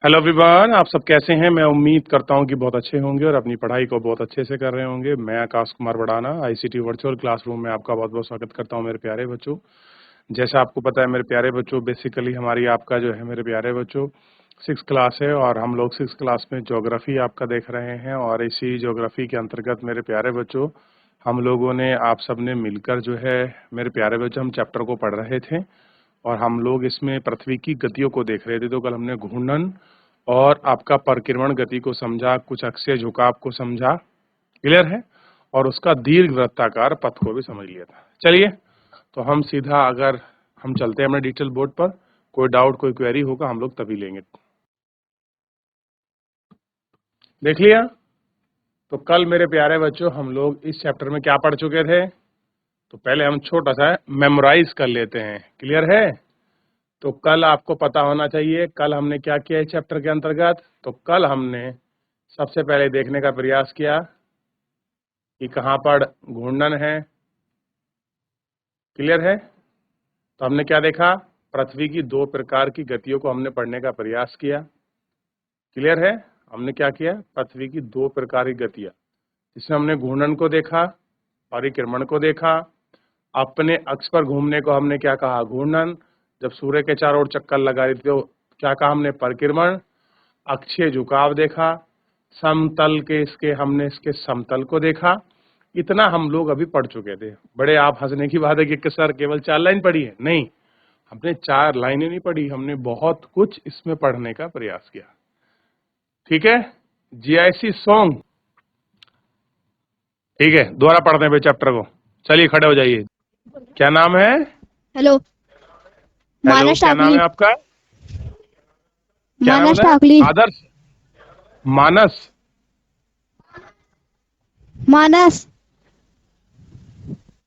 Hello everyone, आप सब कैसे हैं। मैं उम्मीद करता हूं कि बहुत अच्छे होंगे और अपनी पढ़ाई को बहुत अच्छे से कर रहे होंगे। मैं Akash Kumar Badana ICT virtual classroom में आपका बहुत बहुत स्वागत करता हूं मेरे प्यारे बच्चों। जैसा आपको पता है मेरे प्यारे बच्चों, बेसिकली हमारी आपका जो है मेरे प्यारे बच्चों 6th क्लास है और हम लोग 6th क्लास में ज्योग्राफी आपका देख रहे हैं। और इसी ज्योग्राफी के अंतर्गत मेरे प्यारे बच्चों हम लोगों ने आप सब ने मिलकर जो है मेरे प्यारे बच्चों हम चैप्टर को पढ़ रहे थे और हम लोग इसमें पृथ्वी की गतियों को देख रहे थे। तो कल हमने घूर्णन और आपका परिक्रमण गति को समझा, कुछ अक्षीय झुकाव को समझा, क्लियर है, और उसका दीर्घ वृत्ताकार पथ को भी समझ लिया था। चलिए तो हम सीधा अगर हम चलते हैं अपने डिजिटल बोर्ड पर, कोई डाउट कोई क्वेरी होगा हम लोग तभी लेंगे। देख लिया। तो कल मेरे प्यारे बच्चों हम लोग इस चैप्टर में क्या पढ़ चुके थे, तो पहले हम छोटा सा मेमोराइज कर लेते हैं। क्लियर है। तो कल आपको पता होना चाहिए कल हमने क्या किया इस चैप्टर के अंतर्गत। तो कल हमने सबसे पहले देखने का प्रयास किया कि कहां पर घूर्णन है। क्लियर है। तो हमने क्या देखा, पृथ्वी की दो प्रकार की गतियों को हमने पढ़ने का प्रयास किया। क्लियर है। हमने क्या किया, पृथ्वी की दो प्रकार की गतियां, जिसमें हमने घूर्णन को देखा, परिक्रमण को देखा। अपने अक्ष पर घूमने को हमने क्या कहा, घूर्णन। जब सूर्य के चारों ओर चक्कर लगा रही थी तो क्या कहा हमने, परिक्रमण। अक्षीय झुकाव देखा, समतल के इसके हमने इसके समतल को देखा। इतना हम लोग अभी पढ़ चुके थे। बड़े आप हंसने की बात है कि सर केवल 4 लाइन पढ़ी है। नहीं, हमने 4 लाइनें नहीं पढ़ी, हमने बहुत कुछ इसमें पढ़ने का प्रयास किया। ठीक है। जीआईसी सॉन्ग, ठीक है, दोबारा पढ़ते हैं चैप्टर को। चलिए खड़े हो जाइए। क्या नाम है। हेलो। हेलो, मानस क्या नाम टाकली। है आपका। क्या नाम मानस है। टाकली। आदर्श। मानस। मानस।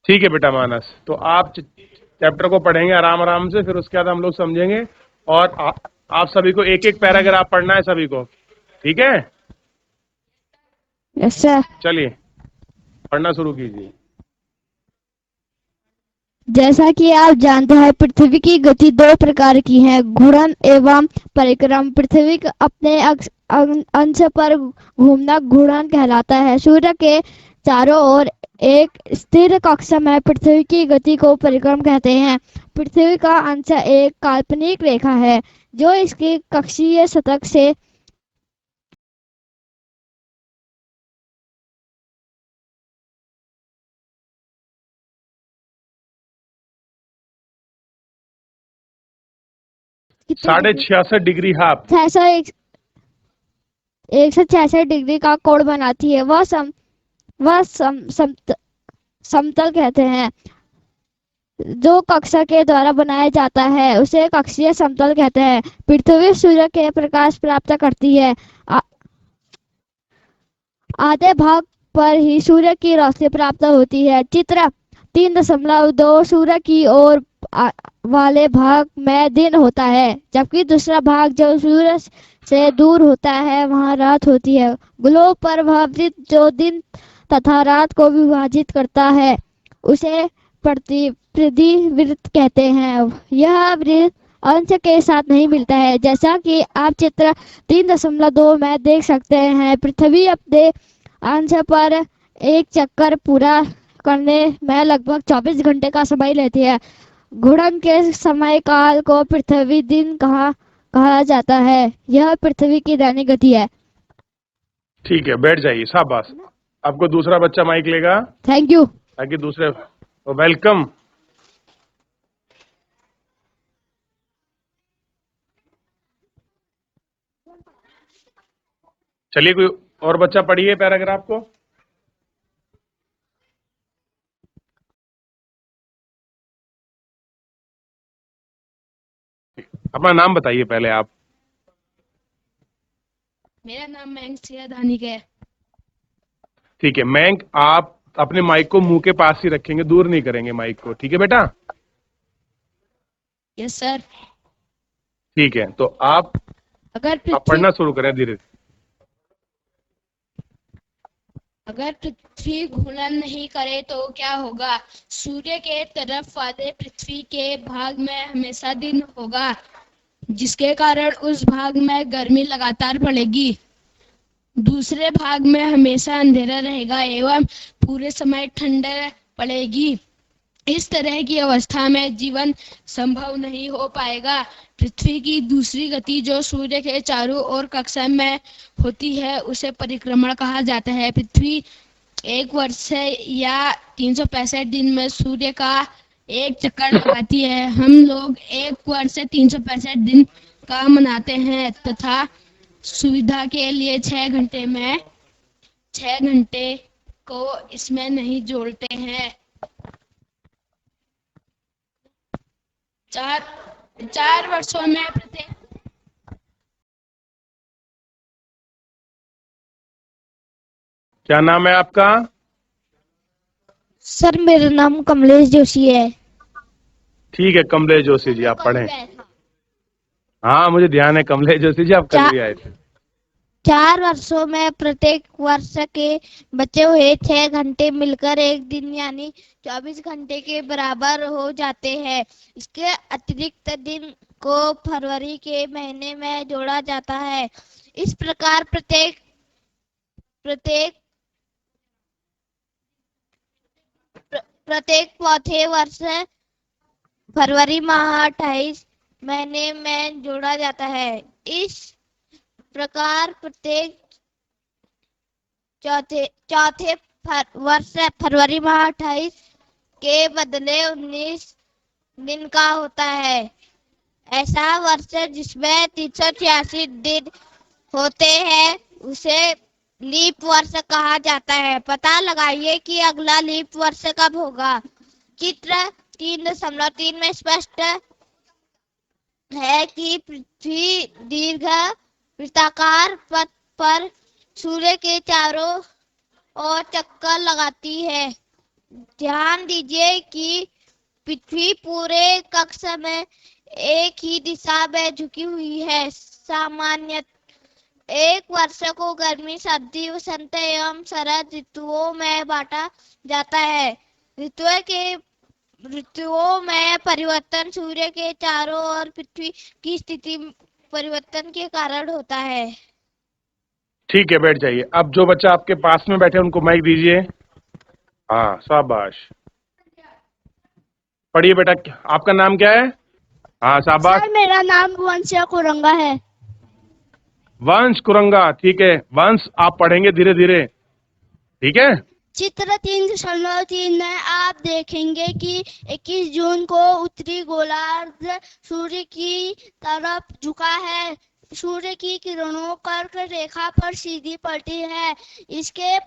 ठीक है बेटा मानस। तो आप चैप्टर को पढ़ेंगे आराम आराम से, फिर उसके बाद हम लोग समझेंगे। और आप सभी को एक एक पैराग्राफ पढ़ना है सभी को। ठीक है। Yes sir. चलिए पढ़ना शुरू कीजिए। जैसा कि आप जानते हैं पृथ्वी की गति दो प्रकार की है, घूर्णन एवं परिक्रम। पृथ्वी का अपने अंश पर घूमना घूर्णन कहलाता है। सूर्य के चारों ओर एक स्थिर कक्ष में पृथ्वी की गति को परिक्रम कहते हैं। पृथ्वी का अंश एक काल्पनिक रेखा है जो इसकी कक्षीय सतह से कितने डिग्री 66.5 डिग्री हाफ। 166 डिग्री का कोण बनाती है। वह समतल कहते हैं। जो कक्षा के द्वारा बनाया जाता है उसे कक्षीय समतल कहते हैं। पृथ्वी सूर्य के प्रकाश प्राप्त करती है। आ, आधे भाग पर ही सूर्य की रोशनी प्राप्त होती है। चित्र 3.2 सूर्य की ओर वाले भाग में दिन होता है, जबकि दूसरा भाग जो सूर्य से दूर होता है वहां रात होती है। ग्लोब पर वह वृत्त जो दिन तथा रात को विभाजित करता है उसे प्रतिपृथि वृत्त कहते हैं। यह वृत्त अंश के साथ नहीं मिलता है। जैसा कि आप चित्र 3.2 में देख सकते हैं, पृथ्वी अपने अंश पर एक चक्कर पूरा करने में लगभग 24 घंटे का समय लेती है। घूर्णन के समय काल को पृथ्वी दिन कहा जाता है। यह पृथ्वी की दैनिक गति है। ठीक है, बैठ जाइए, शाबाश। आपको दूसरा बच्चा माइक लेगा थैंक यू। ताकि दूसरे। वेलकम। चलिए कोई और बच्चा पढ़िए पैराग्राफ को। अपना नाम बताइए पहले आप। मेरा नाम मयंक सियाधानिक है। ठीक है मयंक, आप अपने माइक को मुंह के पास ही रखेंगे, दूर नहीं करेंगे माइक को। ठीक है बेटा। Yes sir. ठीक है, तो आप अगर आप पृथ्वी पढ़ना शुरू करें धीरे। अगर पृथ्वी घूर्णन नहीं करे तो क्या होगा। सूर्य के तरफ वाले पृथ्वी के भाग में हमेशा दिन होगा। जिसके कारण उस भाग में गर्मी लगातार पड़ेगी। दूसरे भाग में हमेशा अंधेरा रहेगा एवं पूरे समय ठंड पड़ेगी। इस तरह की अवस्था में जीवन संभव नहीं हो पाएगा। पृथ्वी की दूसरी गति जो सूर्य के चारों ओर कक्षा में होती है उसे परिक्रमण कहा जाता है। पृथ्वी एक वर्ष या 365 दिन में सूर्य का एक चक्कर लगाती है। हम लोग एक वर्ष से 365 दिन का मनाते हैं तथा सुविधा के लिए 6 घंटे को इसमें नहीं जोड़ते हैं। चार वर्षों में प्रत्येक क्या नाम है आपका? सर मेरा नाम कमलेश जोशी है। ठीक है कमलेश जोशी जी, आप पढ़ें। हाँ मुझे ध्यान है कमलेश जोशी जी, आप कल भी आए थे। 4 वर्षों में प्रत्येक वर्ष के बचे हुए 6 घंटे मिलकर एक दिन यानी 24 घंटे के बराबर हो जाते हैं। इसके अतिरिक्त दिन को फरवरी के महीने में जोड़ा जाता है। इस प्रकार प्रत्येक चौथे वर्ष फरवरी माह 28 महीने में जोड़ा जाता है। इस प्रकार प्रत्येक चौथे वर्ष फरवरी माह 28 के बदले 19 दिन का होता है। ऐसा वर्ष जिसमें 386 दिन होते हैं उसे लीप वर्ष कहा जाता है। पता लगाइए कि अगला लीप वर्ष कब होगा। चित्र 3.3 में स्पष्ट है कि पृथ्वी दीर्घ वृत्ताकार पथ पर सूर्य के चारों ओर चक्कर लगाती है। ध्यान दीजिए कि पृथ्वी पूरे कक्ष में एक ही दिशा में झुकी हुई है। सामान्य एक वर्ष को गर्मी, सर्दी, वसंत एवं शरद ऋतुओं में बांटा जाता है। ऋतुओं में परिवर्तन सूर्य के चारों ओर पृथ्वी की स्थिति परिवर्तन के कारण होता है। ठीक है बैठ जाइए। अब जो बच्चा आपके पास में बैठे उनको माइक दीजिए। हाँ शाबाश, पढ़िए बेटा। आपका नाम क्या है? हाँ शाबाश। सर मेरा नाम वंश कुरंगा है। वंश कुरंगा, ठीक है वंश, आप पढ़ेंगे धीरे धीरे, ठीक है। चित्र 3.3 में आप देखेंगे कि 21 जून को उत्तरी गोलार्ध सूर्य की तरफ झुका है। सूर्य की किरणों कर्क रेखा पर सीधी पड़ती है। इसके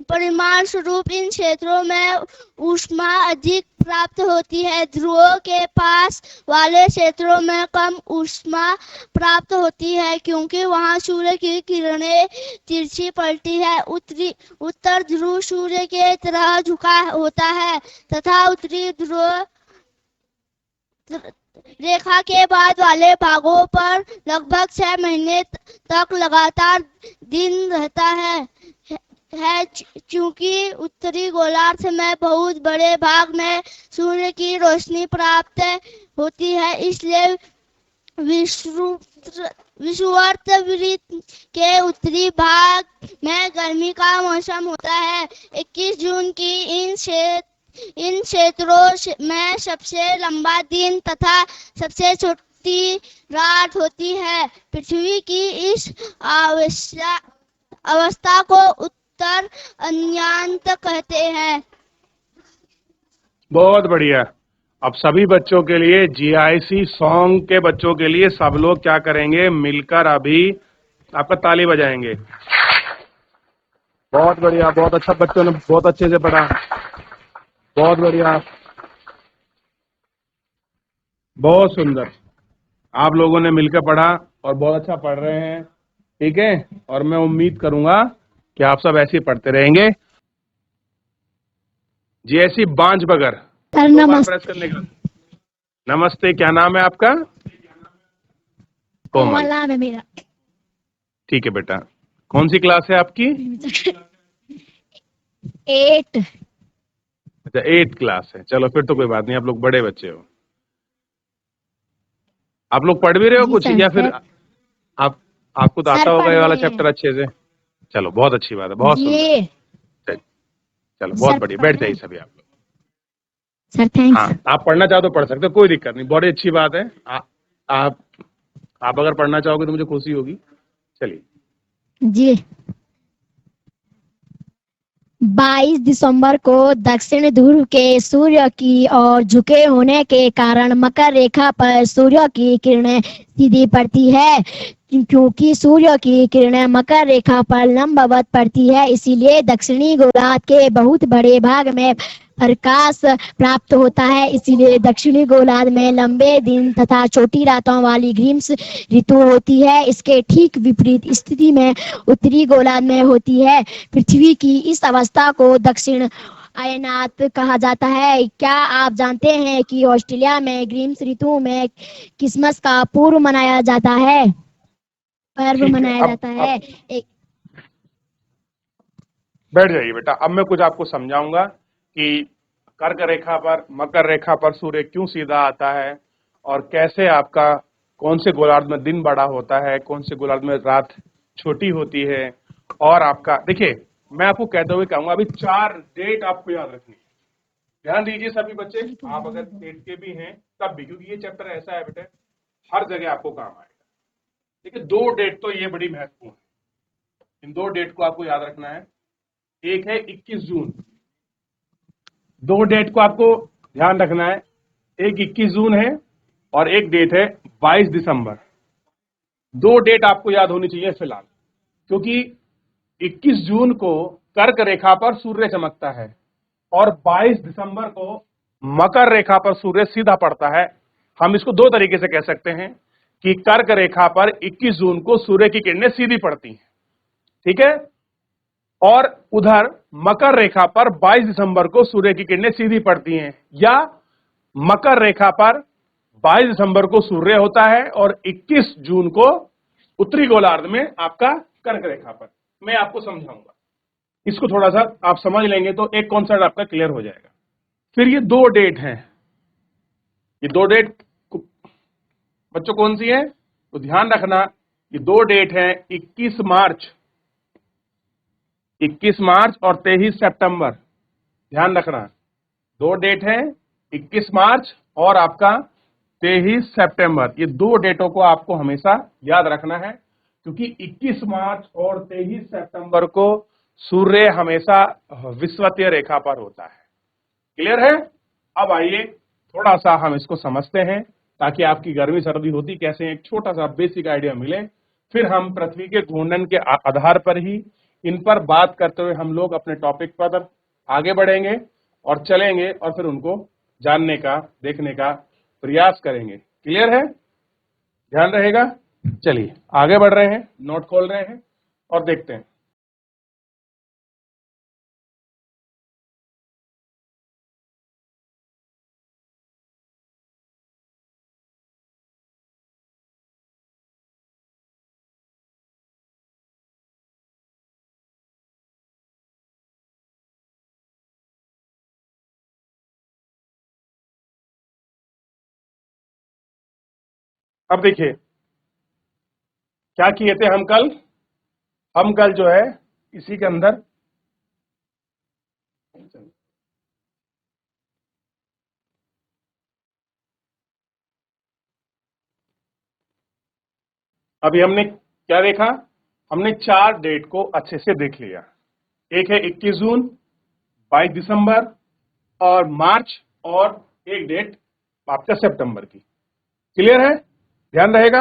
परिणाम स्वरूप इन क्षेत्रों में ऊष्मा अधिक प्राप्त होती है। ध्रुवों के पास वाले क्षेत्रों में कम ऊष्मा प्राप्त होती है क्योंकि वहां सूर्य की किरणें तिरछी पड़ती है। उत्तर ध्रुव सूर्य के तरह झुका होता है तथा उत्तरी ध्रुव रेखा के बाद वाले भागों पर लगभग 6 महीने तक लगातार दिन रहता है। चूंकि उत्तरी गोलार्ध में बहुत बड़े भाग में सूर्य की रोशनी प्राप्त होती है, इसलिए विषुवत वृत्त के उत्तरी भाग में गर्मी का मौसम होता है। 21 जून की इन क्षेत्रों में सबसे लंबा दिन तथा सबसे छोटी रात होती है। पृथ्वी की इस अवस्था को उत्तर अज्ञात कहते हैं। बहुत बढ़िया। अब सभी बच्चों के लिए जीआईसी सॉन्ग के बच्चों के लिए सब लोग क्या करेंगे, मिलकर अभी आपका ताली बजाएंगे। बहुत बढ़िया, बहुत अच्छा, बच्चों ने बहुत अच्छे से पढ़ा, बहुत बढ़िया, बहुत सुंदर। आप लोगों ने मिलकर पढ़ा और बहुत अच्छा पढ़ रहे हैं, ठीक है। और मैं उम्मीद करूंगा कि आप सब ऐसे ही पढ़ते रहेंगे। जीआईसी बांझ बगर, प्रेस करने का। नमस्ते, क्या नाम है आपका? कोमल। नाम है मेरा। ठीक है बेटा, कौन सी क्लास है आपकी? 8। अच्छा 8th क्लास है, चलो फिर तो कोई बात नहीं, आप लोग बड़े बच्चे हो। आप लोग पढ़ भी रहे हो जी कुछ, सर या फिर सर आप आपको तो सर आता होगा पढ़ ये वाला रहे चैप्टर हैं अच्छे से? चलो बहुत अच्छी बात है, बहुत सुंदर। जी चलिए, चलो बहुत सर बढ़िया, पढ़ बैठ रहे जाइए हैं सभी आप लोग। सर हाँ, थैंक्स आप पढ़ना चाहो तो पढ़ सकते हो, कोई दिक्कत नहीं, बड़ी अच्छी बात है। आप आप अगर पढ़ना चाहोगे तो मुझे खुशी होगी। चलिए। जी 22 दिसंबर को दक्षिण ध्रुव के सूर्य की ओर झुके होने के कारण मकर रेखा पर सूर्य की किरणें सीधी पड़ती है। क्योंकि सूर्य की किरणें मकर रेखा पर लंबवत पड़ती है, इसीलिए दक्षिणी गोलार्ध के बहुत बड़े भाग में प्रकाश प्राप्त होता है। इसीलिए दक्षिणी गोलार्ध में लंबे दिन तथा छोटी रातों वाली ग्रीष्म ऋतु होती है। इसके ठीक विपरीत स्थिति में उत्तरी गोलार्ध में होती है। पृथ्वी की इस अवस्था को दक्षिण अयनात कहा जाता है। क्या आप जानते हैं कि ऑस्ट्रेलिया में ग्रीष्म ऋतु में क्रिसमस का पर्व ठीक है, मनाया अब जाता अब है। एक बैठ जाइए बेटा। अब मैं कुछ आपको समझाऊंगा कि कर्क रेखा पर, मकर रेखा पर सूर्य क्यों सीधा आता है, और कैसे आपका कौन से गोलार्ध में दिन बड़ा होता है, कौन से गोलार्ध में रात छोटी होती है। और आपका देखिए, मैं आपको कहते हुए कहूंगा, अभी 4 डेट आपको याद रखनी है। ध्यान दीजिए सभी बच्चे, आप अगर डेट के भी हैं तब भी, क्योंकि ये चैप्टर ऐसा है बेटे, हर जगह आपको काम आएगा। देखिए 2 डेट तो ये बड़ी महत्वपूर्ण है, इन 2 डेट को आपको याद रखना है। एक है 21 जून, 2 डेट को आपको ध्यान रखना है। एक 21 जून है और एक डेट है 22 दिसंबर। 2 डेट आपको याद होनी चाहिए फिलहाल, क्योंकि 21 जून को कर्क रेखा पर सूर्य चमकता है और 22 दिसंबर को मकर रेखा पर सूर्य सीधा पड़ता है। हम इसको 2 तरीके से कह सकते हैं कि कर्क रेखा पर 21 जून को सूर्य की किरणें सीधी पड़ती हैं, ठीक है, और उधर मकर रेखा पर 22 दिसंबर को सूर्य की किरणें सीधी पड़ती हैं, या मकर रेखा पर 22 दिसंबर को सूर्य होता है और 21 जून को उत्तरी गोलार्ध में आपका कर्क रेखा पर। मैं आपको समझाऊंगा, इसको थोड़ा सा आप समझ लेंगे तो एक कॉन्सेप्ट आपका क्लियर हो जाएगा। फिर ये 2 डेट हैं, ये 2 डेट बच्चों कौन सी है तो ध्यान रखना, ये 2 डेट हैं 21 मार्च, 21 मार्च और 23 सितंबर। ध्यान रखना, 2 डेट है 21 मार्च और आपका 23 सितंबर। ये 2 डेटों को आपको हमेशा याद रखना है, क्योंकि 21 मार्च और 23 सितंबर को सूर्य हमेशा विषुवतीय रेखा पर होता है। क्लियर है? अब आइए थोड़ा सा हम इसको समझते हैं, ताकि आपकी गर्मी सर्दी होती कैसे एक छोटा सा बेसिक आइडिया मिले। फिर हम पृथ्वी के घूर्णन के आधार पर ही इन पर बात करते हुए हम लोग अपने टॉपिक पर आगे बढ़ेंगे और चलेंगे, और फिर उनको जानने का, देखने का प्रयास करेंगे। क्लियर है? ध्यान रहेगा? चलिए आगे बढ़ रहे हैं, नोट खोल रहे हैं और देखते हैं। अब देखिए क्या किए थे हम कल जो है इसी के अंदर अभी हमने क्या देखा, हमने 4 डेट को अच्छे से देख लिया। एक है 21 जून, 22 दिसंबर और मार्च, और एक डेट आपका सितंबर की। क्लियर है? ध्यान रहेगा?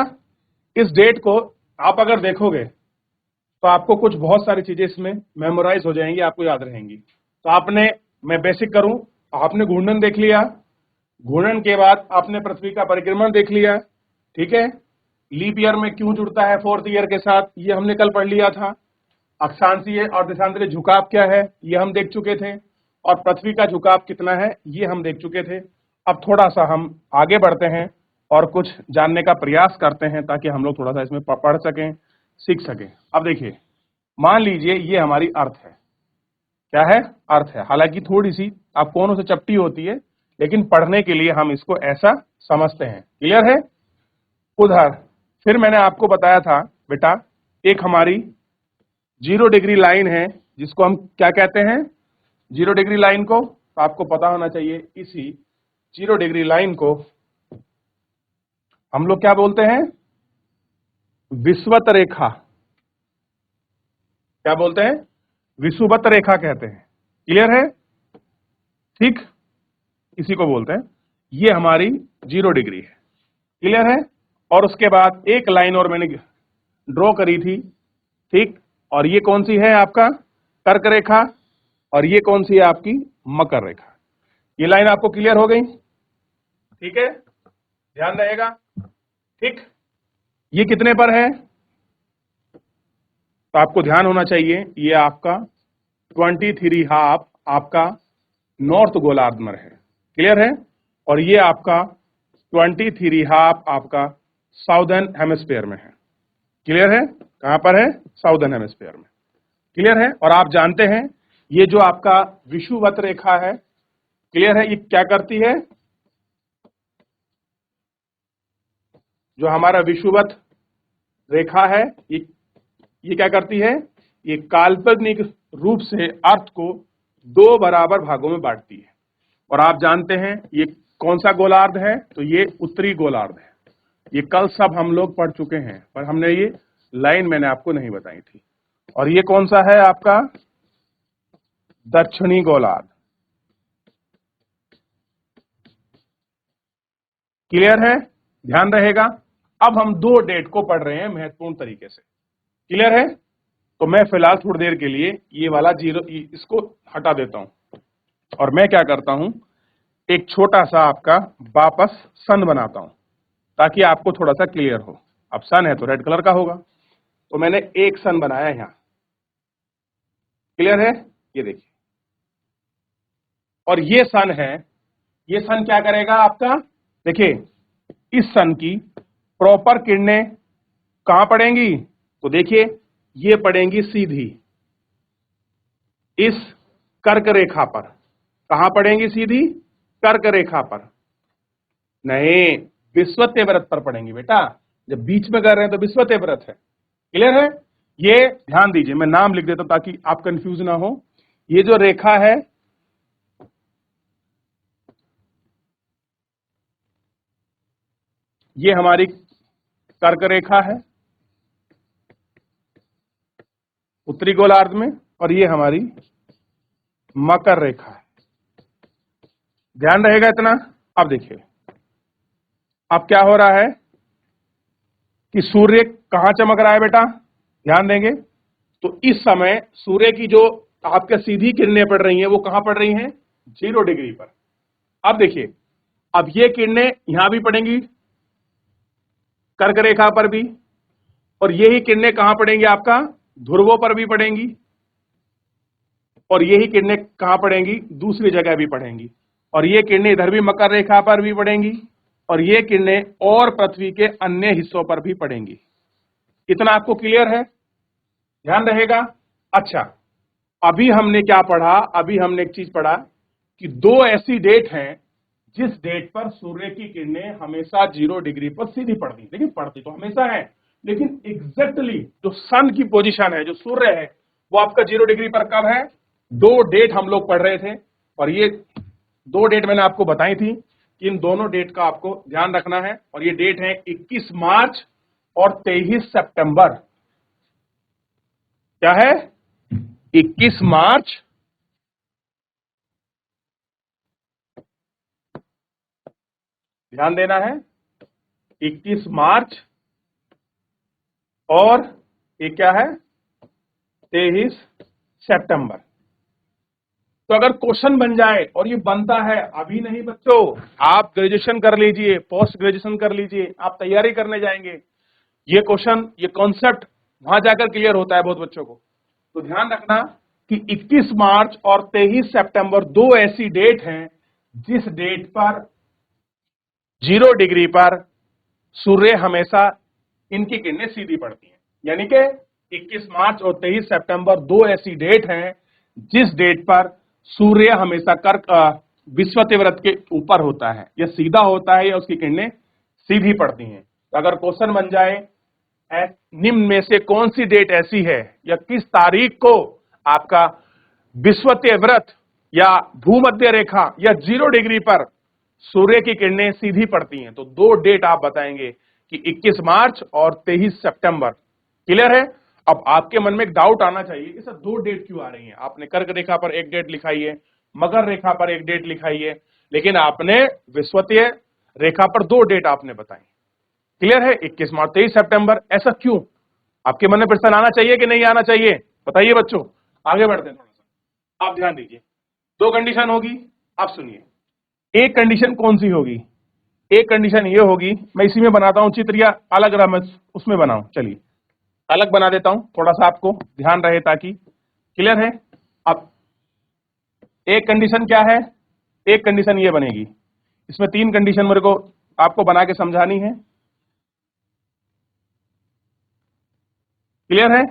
इस डेट को आप अगर देखोगे तो आपको कुछ बहुत सारी चीजें इसमें मेमोराइज हो जाएंगी, आपको याद रहेंगी। तो आपने, मैं बेसिक करूं, आपने घूर्णन देख लिया, घूर्णन के बाद आपने पृथ्वी का परिक्रमण देख लिया, ठीक है। लीप ईयर में क्यों जुड़ता है 4th ईयर के साथ, ये हमने कल पढ़ लिया था। अक्षांशीय और देशांतरीय झुकाव क्या है, ये हम देख चुके थे, और पृथ्वी का झुकाव कितना है, ये हम देख चुके थे। अब थोड़ा सा हम आगे बढ़ते हैं और कुछ जानने का प्रयास करते हैं, ताकि हम लोग थोड़ा सा इसमें पढ़ सकें, सीख सकें। अब देखिए, मान लीजिए ये हमारी अर्थ है। क्या है? अर्थ है। हालांकि थोड़ी सी आप कोनों से चपटी होती है, लेकिन पढ़ने के लिए हम इसको ऐसा समझते हैं। क्लियर है? उधर फिर मैंने आपको बताया था बेटा, एक हमारी 0 डिग्री लाइन है जिसको हम क्या कहते हैं, 0 डिग्री लाइन को, तो आपको पता होना चाहिए इसी 0 डिग्री लाइन को हम लोग क्या बोलते हैं, विषुवत रेखा। क्या बोलते हैं, विषुवत रेखा कहते हैं। क्लियर है, ठीक, इसी को बोलते हैं। ये हमारी 0 डिग्री है। क्लियर है, और उसके बाद एक लाइन और मैंने ड्रॉ करी थी, ठीक, और ये कौन सी है आपका कर्क रेखा, और ये कौन सी है आपकी मकर रेखा। ये लाइन आपको क्लियर हो गई, ठीक है, ध्यान रहेगा, ठीक। ये कितने पर है, तो आपको ध्यान होना चाहिए, ये आपका 23½ आपका नॉर्थ गोलार्ध में है। क्लियर है, और ये आपका 23½ आपका साउदर्न हेमिस्फीयर में है। क्लियर है, कहां पर है, साउदर्न हेमिस्फीयर में। क्लियर है, और आप जानते हैं ये जो आपका विषुवत रेखा है, क्लियर है, ये क्या करती है, जो हमारा विषुवत रेखा है ये क्या करती है, ये काल्पनिक रूप से अर्थ को 2 बराबर भागों में बांटती है। और आप जानते हैं ये कौन सा गोलार्ध है, तो ये उत्तरी गोलार्ध है। ये कल सब हम लोग पढ़ चुके हैं, पर हमने ये लाइन मैंने आपको नहीं बताई थी। और ये कौन सा है आपका दक्षिणी गोलार्ध। क्लियर है, ध्यान रहेगा। अब हम 2 डेट को पढ़ रहे हैं महत्वपूर्ण तरीके से। क्लियर है, तो मैं फिलहाल थोड़ी देर के लिए ये वाला 0 इसको हटा देता हूं, और मैं क्या करता हूं, एक छोटा सा आपका वापस सन बनाता हूं, ताकि आपको थोड़ा सा क्लियर हो। अब सन है तो रेड कलर का होगा, तो मैंने एक सन बनाया यहां। क्लियर है, ये देखिए, और ये सन है, ये सन क्या करेगा आपका, देखिए इस सन की प्रॉपर किरणें कहां पड़ेंगी, तो देखिए ये पड़ेंगी सीधी इस कर्क रेखा पर। कहां पड़ेंगी, सीधी कर्क रेखा पर, नहीं विषुवत व्रत पर पड़ेंगी बेटा। जब बीच में कर रहे हैं तो विषुवत व्रत है। क्लियर है, ये ध्यान दीजिए, मैं नाम लिख देता हूं ताकि आप कंफ्यूज ना हो। ये जो रेखा है, ये हमारी कर्क रेखा है उत्तरी गोलार्ध में, और ये हमारी मकर रेखा है। ध्यान रहेगा इतना। अब देखिए, अब क्या हो रहा है कि सूर्य कहां चमक रहा है बेटा, ध्यान देंगे तो इस समय सूर्य की जो आपके सीधी किरणें पड़ रही हैं वो कहां पड़ रही हैं, 0 डिग्री पर। अब देखिए, अब ये किरणें यहां भी पड़ेंगी कर्क रेखा पर भी, और यही किरणें कहां पड़ेंगी आपका ध्रुवों पर भी पड़ेंगी, और यही किरणें कहां पड़ेंगी, दूसरी जगह भी पड़ेंगी, और ये किरणें इधर भी मकर रेखा पर भी पड़ेंगी, और ये किरणें और पृथ्वी के अन्य हिस्सों पर भी पड़ेंगी। इतना आपको क्लियर है, ध्यान रहेगा। अच्छा, अभी हमने क्या पढ़ा, अभी हमने एक चीज पढ़ा कि 2 ऐसी डेट हैं जिस डेट पर सूर्य की किरणें हमेशा 0 डिग्री पर सीधी पड़ती। देखिए पड़ती तो हमेशा है, लेकिन एग्जैक्टली जो सन की पोजीशन है, जो सूर्य है, वो आपका 0 डिग्री पर कब है। 2 डेट हम लोग पढ़ रहे थे, और ये 2 डेट मैंने आपको बताई थी कि इन दोनों डेट का आपको ध्यान रखना है। और ये डेट है 21 मार्च और 23 सितंबर। क्या है, 21 मार्च ध्यान देना है, 21 मार्च, और ये क्या है 23 सितंबर। तो अगर क्वेश्चन बन जाए, और ये बनता है, अभी नहीं बच्चों, आप ग्रेजुएशन कर लीजिए, पोस्ट ग्रेजुएशन कर लीजिए, आप तैयारी करने जाएंगे, ये क्वेश्चन, ये कॉन्सेप्ट वहां जाकर क्लियर होता है बहुत बच्चों को। तो ध्यान रखना कि 21 मार्च और 23 सितंबर 2 ऐसी डेट हैं जिस डेट पर 0 डिग्री पर सूर्य हमेशा इनकी किरणें सीधी पड़ती हैं। यानी कि 21 मार्च और 23 सितंबर 2 ऐसी डेट हैं जिस डेट पर सूर्य हमेशा कर्क विषुवत व्रत के ऊपर होता है, या सीधा होता है, या उसकी किरणें सीधी पड़ती हैं। तो अगर क्वेश्चन बन जाए निम्न में से कौन सी डेट ऐसी है या किस तारीख को आपका विषुवतीय व्रत या भूमध्य रेखा या 0 डिग्री पर सूर्य की किरणें सीधी पड़ती हैं, तो 2 डेट आप बताएंगे कि 21 मार्च और 23 सितंबर। क्लियर है? अब आपके मन में एक डाउट आना चाहिए कि सर 2 डेट क्यों आ रही हैं? आपने कर्क रेखा पर एक डेट लिखाई है, मकर रेखा पर एक डेट लिखाई है, लेकिन आपने विषुवतीय रेखा पर 2 डेट आपने बताई। क्लियर है? 21 मार्च 23 सितंबर, ऐसा क्यों? आपके मन में प्रश्न आना चाहिए कि नहीं आना चाहिए? बताइए बच्चों, आगे बढ़ते हैं। थोड़ा सा आप ध्यान दीजिए। 2 कंडीशन होगी, आप सुनिए। एक कंडीशन कौन सी होगी? एक कंडीशन ये होगी, मैं इसी में बनाता हूं चित्र या अलग रहा मैं उसमें बनाऊं, चलिए अलग बना देता हूं, थोड़ा सा आपको ध्यान रहे ताकि क्लियर है। अब एक कंडीशन क्या है? एक कंडीशन ये बनेगी, इसमें 3 कंडीशन मेरे को आपको बना के समझानी है। क्लियर है?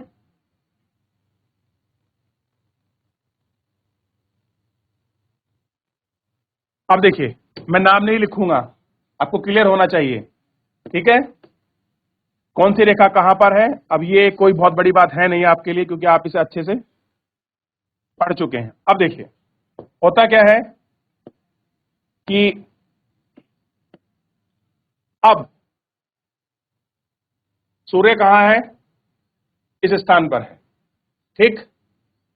अब देखिए, मैं नाम नहीं लिखूंगा, आपको क्लियर होना चाहिए, ठीक है? कौन सी रेखा कहां पर है? अब ये कोई बहुत बड़ी बात है नहीं आपके लिए, क्योंकि आप इसे अच्छे से पढ़ चुके हैं। अब देखिए, होता क्या है कि अब सूर्य कहां है? इस स्थान पर है, ठीक?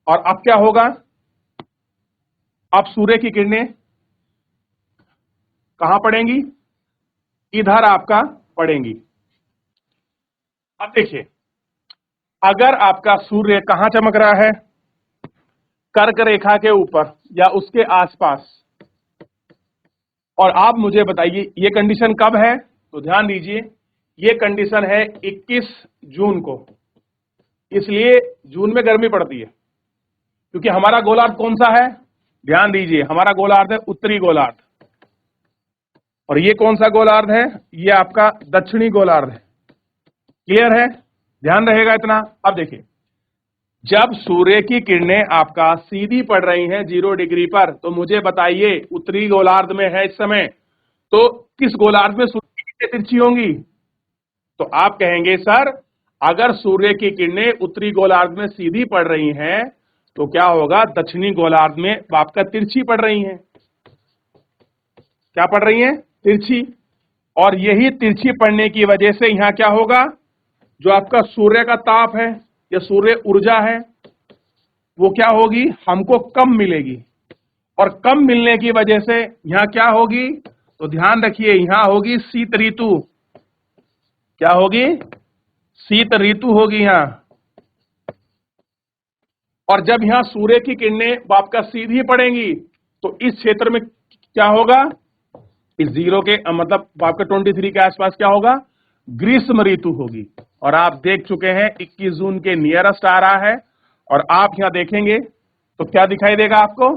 और अब क्या होगा? अब सूर्य की किरणें कहां पड़ेंगी? इधर आपका पड़ेंगी। अब देखिए, अगर आपका सूर्य कहां चमक रहा है? कर्क रेखा के ऊपर या उसके आसपास, और आप मुझे बताइए ये कंडीशन कब है? तो ध्यान दीजिए, ये कंडीशन है 21 जून को। इसलिए जून में गर्मी पड़ती है, क्योंकि हमारा गोलार्ध कौन सा है? ध्यान दीजिए, हमारा गोलार्ध है उत्तरी गोलार्ध, और ये कौन सा गोलार्ध है? ये आपका दक्षिणी गोलार्ध है। क्लियर है? ध्यान रहेगा इतना। अब देखिए, जब सूर्य की किरणें आपका सीधी पड़ रही हैं 0 डिग्री पर, तो मुझे बताइए उत्तरी गोलार्ध में है इस समय, तो किस गोलार्ध में सूर्य की किरणें तिरछी होंगी? तो आप कहेंगे सर, अगर सूर्य की किरणें उत्तरी गोलार्ध में सीधी पड़ रही हैं तो क्या होगा? दक्षिणी गोलार्ध में आपका तिरछी पड़ रही हैं। क्या पड़ रही हैं? तिरछी। और यही तिरछी पड़ने की वजह से यहां क्या होगा? जो आपका सूर्य का ताप है या सूर्य ऊर्जा है, वो क्या होगी? हमको कम मिलेगी, और कम मिलने की वजह से यहां क्या होगी? तो ध्यान रखिए, यहां होगी शीत ऋतु। क्या होगी? शीत ऋतु होगी यहां। और जब यहां सूर्य की किरणें आपका सीधी पड़ेंगी तो इस क्षेत्र में क्या होगा? इस 0 के मतलब आपका 23 के आसपास क्या होगा? ग्रीष्म ऋतु होगी। और आप देख चुके हैं 21 जून के नियरेस्ट आ रहा है, और आप यहां देखेंगे तो क्या दिखाई देगा आपको?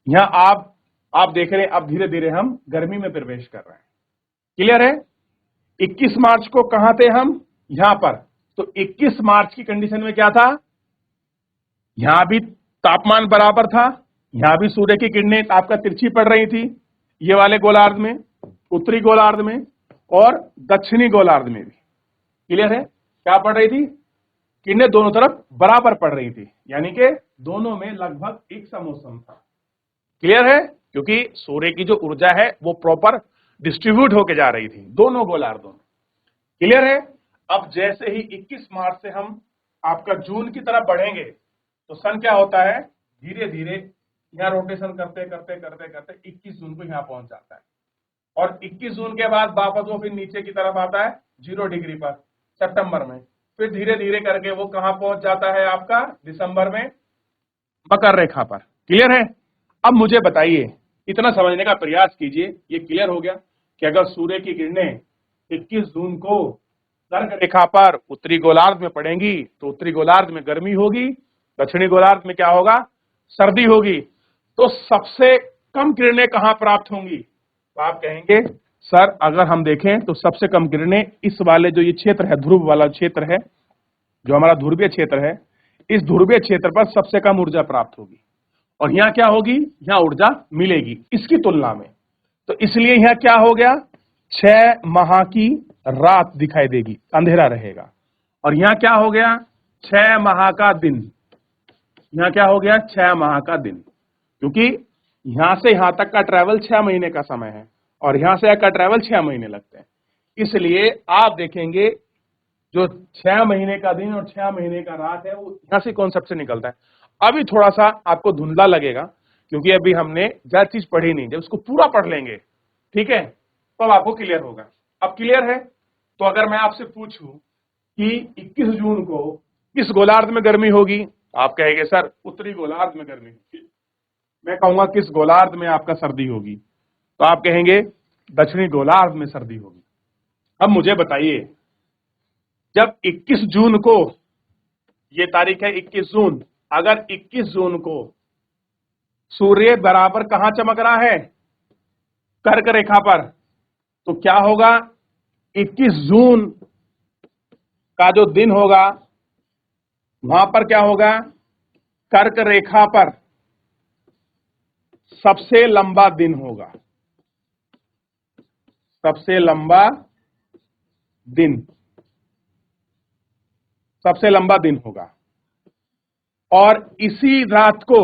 यहां आप देख रहे हैं, अब धीरे धीरे हम गर्मी में प्रवेश कर रहे हैं। क्लियर है? 21 मार्च को कहां थे हम? यहां पर। तो 21 मार्च की कंडीशन में क्या था? यहां भी तापमान बराबर था, यहां भी सूर्य की किरणें आपका तिरछी पड़ रही थी, ये वाले गोलार्ध में, उत्तरी गोलार्ध में और दक्षिणी गोलार्ध में भी। क्लियर है? क्या पड़ रही थी? किरणें दोनों तरफ बराबर पड़ रही थी, यानी कि दोनों में लगभग एक सा मौसम था। क्लियर है? क्योंकि सूर्य की जो ऊर्जा है वो प्रॉपर डिस्ट्रीब्यूट होके जा रही थी दोनों गोलार्धों में। क्लियर है? अब जैसे ही 21 मार्च से हम आपका जून की तरफ बढ़ेंगे तो सन क्या होता है? धीरे धीरे यहां रोटेशन करते करते करते करते 21 जून को यहां पहुंच जाता है, और 21 जून के बाद वापस वो फिर नीचे की तरफ आता है 0 डिग्री पर सितंबर में। फिर धीरे धीरे करके वो कहां पहुंच जाता है? आपका दिसंबर में मकर रेखा पर। क्लियर है? अब मुझे बताइए, इतना समझने का प्रयास कीजिए, ये क्लियर हो गया कि अगर सूर्य की किरणें 21 जून को कर्क रेखा पर उत्तरी गोलार्ध में पड़ेंगी तो उत्तरी गोलार्ध में गर्मी होगी, दक्षिणी गोलार्ध में क्या होगा? सर्दी होगी। तो सबसे कम किरणें कहां प्राप्त होंगी? तो आप कहेंगे सर, अगर हम देखें तो सबसे कम किरणें इस वाले जो ये क्षेत्र है, ध्रुव वाला क्षेत्र है, जो हमारा ध्रुवीय क्षेत्र है, इस ध्रुवीय क्षेत्र पर सबसे कम ऊर्जा प्राप्त होगी, और यहां क्या होगी? यहां ऊर्जा मिलेगी इसकी तुलना में। तो इसलिए यहां क्या हो गया? 6 माह की रात दिखाई देगी, अंधेरा रहेगा। और यहां क्या हो गया, 6 माह का दिन। यहां क्या हो गया, 6 माह का दिन, क्योंकि यहां से यहां तक का ट्रैवल 6 महीने का समय है और यहां से का ट्रैवल 6 महीने लगते हैं। इसलिए आप देखेंगे जो 6 महीने का दिन और 6 महीने का रात है वो यहां से कॉन्सेप्ट से निकलता है। अभी थोड़ा सा आपको धुंधला लगेगा क्योंकि अभी हमने ज्यादा चीज पढ़ी नहीं, जब उसको पूरा पढ़ लेंगे, ठीक है, तो अब आपको क्लियर होगा। अब क्लियर है? तो अगर मैं आपसे पूछूं कि 21 जून को किस गोलार्ध में गर्मी होगी, आप कहेंगे सर उत्तरी गोलार्ध में गर्मी होगी। मैं कहूंगा किस गोलार्ध में आपका सर्दी होगी, तो आप कहेंगे दक्षिणी गोलार्ध में सर्दी होगी। अब मुझे बताइए, जब 21 जून को, ये तारीख है 21 जून, अगर 21 जून को सूर्य बराबर कहां चमक रहा है, कर्क रेखा पर, तो क्या होगा, 21 जून का जो दिन होगा वहां पर क्या होगा, कर्क रेखा पर सबसे लंबा दिन होगा, सबसे लंबा दिन, सबसे लंबा दिन होगा। और इसी रात को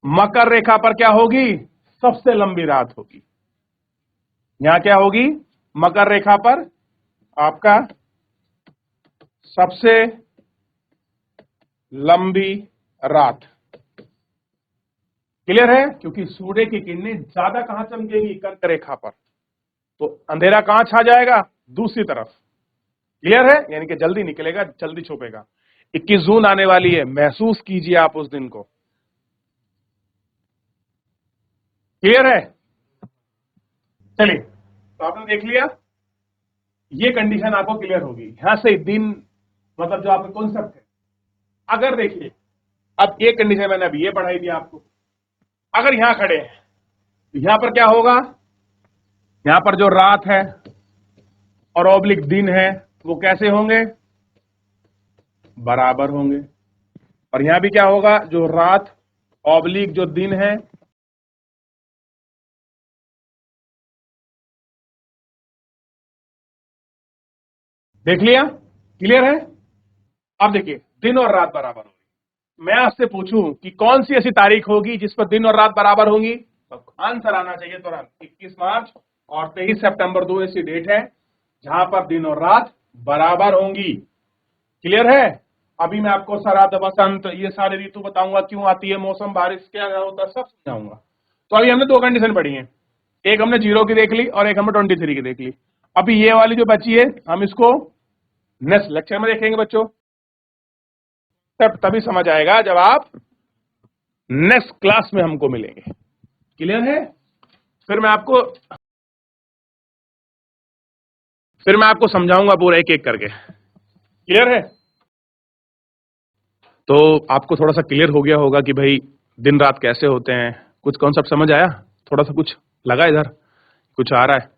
मकर रेखा पर क्या होगी, सबसे लंबी रात होगी। यहां क्या होगी, मकर रेखा पर आपका सबसे लंबी रात। क्लियर है? क्योंकि सूर्य की किरणें ज्यादा कहां चमकेगी, कर्क रेखा पर, तो अंधेरा कहां छा जाएगा, दूसरी तरफ। क्लियर है? यानी कि जल्दी निकलेगा, जल्दी छुपेगा। 21 जून आने वाली है, महसूस कीजिए आप उस दिन को। क्लियर है? चलिए, तो आपने देख लिया, ये कंडीशन आपको क्लियर होगी। यहां से दिन मतलब जो आपका कॉन्सेप्ट है, अगर देखिए अब एक कंडीशन मैंने अभी ये पढ़ाई थी आपको, अगर यहां खड़े हैं तो यहां पर क्या होगा, यहां पर जो रात है और ऑब्लिक दिन है वो कैसे होंगे, बराबर होंगे। और यहां भी क्या होगा, जो रात ऑब्लिक जो दिन है देख लिया, क्लियर है? अब देखिए दिन और रात बराबर होगी। मैं आपसे पूछूं कि कौन सी ऐसी तारीख होगी जिस पर दिन और रात बराबर होंगी, तो आंसर आना चाहिए तुरंत। 21 मार्च और 23 सितंबर 2 ऐसी डेट है जहां पर दिन और रात बराबर होंगी। क्लियर है? अभी मैं आपको शरद, बसंत, ये सारे ऋतु बताऊंगा, क्यों आती है, मौसम, बारिश क्या होता है, सब समझाऊंगा। तो अभी हमने 2 कंडीशन पढ़ी है, एक हमने 0 की देख ली और एक हमने 23 की देख ली। अभी ये वाली जो बची है हम इसको नेक्स्ट लेक्चर में देखेंगे बच्चों। तब तभी समझ आएगा जब आप नेक्स्ट क्लास में हमको मिलेंगे। क्लियर है? फिर मैं आपको समझाऊंगा पूरा एक एक करके। क्लियर है? तो आपको थोड़ा सा क्लियर हो गया होगा कि भाई दिन रात कैसे होते हैं, कुछ कॉन्सेप्ट समझ आया, थोड़ा सा कुछ लगा, इधर कुछ आ रहा है।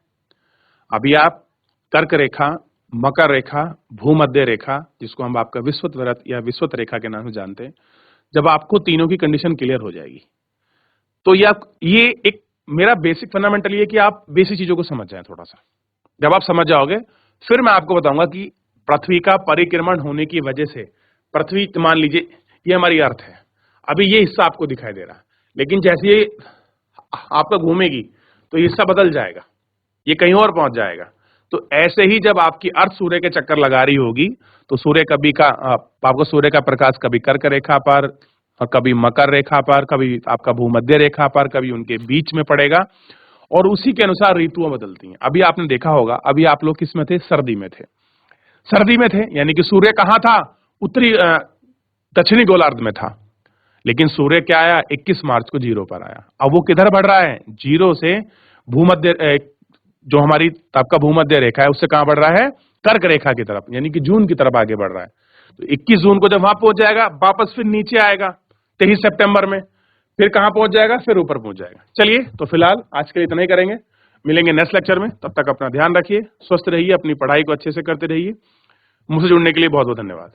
अभी आप कर्क रेखा, मकर रेखा, भूमध्य रेखा, जिसको हम आपका विषुवत वृत्त या विषुवत रेखा के नाम से जानते हैं, जब आपको तीनों की कंडीशन क्लियर हो जाएगी तो ये एक मेरा बेसिक फंडामेंटल ये कि आप बेसिक चीजों को समझ जाएं थोड़ा सा। जब आप समझ जाओगे फिर मैं आपको बताऊंगा कि पृथ्वी का परिक्रमण होने की वजह से पृथ्वी, मान लीजिए ये हमारी अर्थ है, अभी ये हिस्सा आपको दिखाई दे रहा है, लेकिन जैसे ये आपका घूमेगी तो ये हिस्सा बदल जाएगा, ये कहीं और पहुंच जाएगा। तो ऐसे ही जब आपकी अर्थ सूर्य के चक्कर लगा रही होगी तो सूर्य आपको सूर्य का प्रकाश कभी कर्क रेखा पर और कभी मकर रेखा पर, कभी आपका भूमध्य रेखा पर, कभी उनके बीच में पड़ेगा और उसी के अनुसार ऋतुएं बदलती हैं। अभी आपने देखा होगा, अभी आप लोग किस में थे, सर्दी में थे, सर्दी में थे, यानी कि सूर्य कहां था, उत्तरी दक्षिणी गोलार्ध में था, लेकिन सूर्य क्या आया, 21 मार्च को 0 पर आया। अब वो किधर बढ़ रहा है, 0 से भूमध्य, जो हमारी आपका भूमध्य रेखा है उससे कहां बढ़ रहा है, कर्क रेखा की तरफ, यानी कि जून की तरफ आगे बढ़ रहा है। तो 21 जून को जब वहां पहुंच जाएगा वापस फिर नीचे आएगा 23 सितंबर में, फिर कहां पहुंच जाएगा, फिर ऊपर पहुंच जाएगा। चलिए, तो फिलहाल आज के लिए इतना ही करेंगे, मिलेंगे नेक्स्ट लेक्चर में। तब तक अपना ध्यान रखिए, स्वस्थ रहिए, अपनी पढ़ाई को अच्छे से करते रहिए। मुझसे जुड़ने के लिए बहुत बहुत धन्यवाद।